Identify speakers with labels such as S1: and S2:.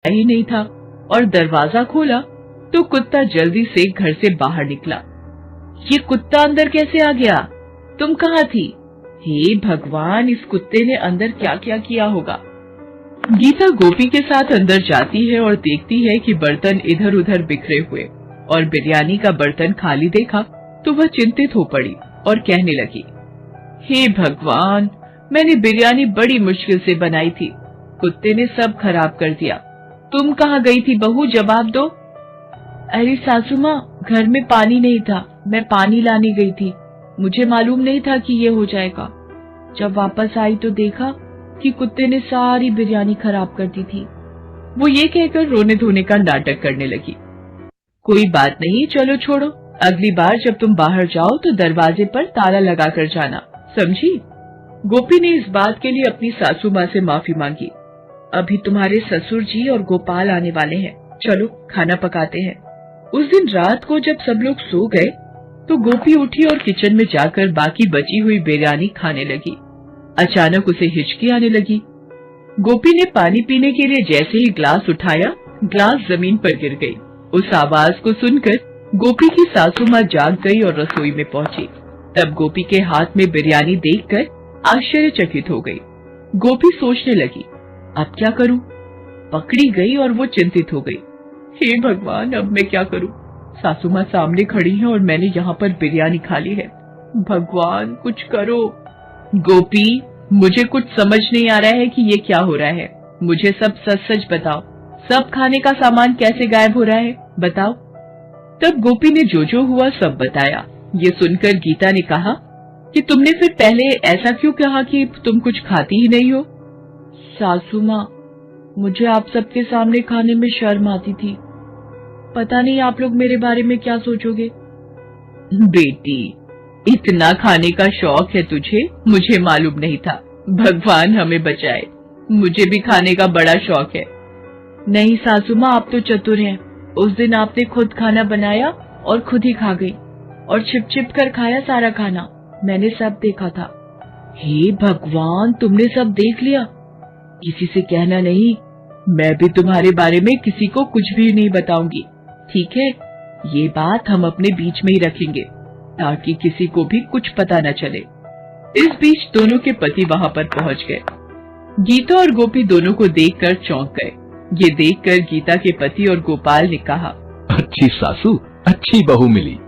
S1: ही नहीं था और दरवाजा खोला तो कुत्ता जल्दी से घर से बाहर निकला। ये कुत्ता अंदर कैसे आ गया? तुम कहाँ थी? हे भगवान, इस कुत्ते ने अंदर क्या क्या किया होगा। गीता गोपी के साथ अंदर जाती है और देखती है कि बर्तन इधर उधर बिखरे हुए और बिरयानी का बर्तन खाली देखा तो वह चिंतित हो पड़ी और कहने लगी, हे भगवान, मैंने बिरयानी बड़ी मुश्किल से बनाई थी, कुत्ते ने सब खराब कर दिया। तुम कहाँ गई थी बहू, जवाब दो। अरे सासू माँ, घर में पानी नहीं था, मैं पानी लाने गई थी, मुझे मालूम नहीं था कि ये हो जाएगा। जब वापस आई तो देखा कि कुत्ते ने सारी बिरयानी खराब कर दी थी। वो ये कहकर रोने धोने का नाटक करने लगी। कोई बात नहीं, चलो छोड़ो, अगली बार जब तुम बाहर जाओ तो दरवाजे पर ताला लगा कर जाना, समझी? गोपी ने इस बात के लिए अपनी सासू माँ से माफी मांगी। अभी तुम्हारे ससुर जी और गोपाल आने वाले हैं, चलो खाना पकाते हैं। उस दिन रात को जब सब लोग सो गए तो गोपी उठी और किचन में जाकर बाकी बची हुई बिरयानी खाने लगी। अचानक उसे हिचकी आने लगी। गोपी ने पानी पीने के लिए जैसे ही ग्लास उठाया, ग्लास जमीन पर गिर गई। उस आवाज को सुनकर गोपी की सासू माँ जाग गई और रसोई में पहुंची। तब गोपी के हाथ में बिरयानी देखकर आश्चर्यचकित हो गई। गोपी सोचने लगी, अब क्या करूं? पकड़ी गई और वो चिंतित हो गई। हे भगवान, अब मैं क्या करूं? सासू माँ सामने खड़ी है और मैंने यहाँ पर बिरयानी खा ली है। भगवान कुछ करो। गोपी, मुझे कुछ समझ नहीं आ रहा है कि ये क्या हो रहा है। मुझे सब सच सच बताओ, सब खाने का सामान कैसे गायब हो रहा है, बताओ। तब गोपी ने जो जो हुआ सब बताया। ये सुनकर गीता ने कहा कि तुमने फिर पहले ऐसा क्यों कहा कि तुम कुछ खाती ही नहीं हो? सासू माँ, मुझे आप सबके सामने खाने में शर्म आती थी। पता नहीं आप लोग मेरे बारे में क्या सोचोगे। बेटी, इतना खाने का शौक है तुझे, मुझे मालूम नहीं था। भगवान हमें बचाए, मुझे भी खाने का बड़ा शौक है। नहीं सासू माँ, आप तो चतुर हैं। उस दिन आपने खुद खाना बनाया और खुद ही खा गई और छिप छिप कर खाया सारा खाना, मैंने सब देखा था। हे भगवान, तुमने सब देख लिया? किसी से कहना नहीं, मैं भी तुम्हारे बारे में किसी को कुछ भी नहीं बताऊंगी, ठीक है? ये बात हम अपने बीच में ही रखेंगे ताकि किसी को भी कुछ पता न चले। इस बीच दोनों के पति वहां पर पहुंच गए। गीता और गोपी दोनों को देखकर चौंक गए। ये देखकर गीता के पति और गोपाल ने कहा,
S2: अच्छी सासू, अच्छी बहू मिली।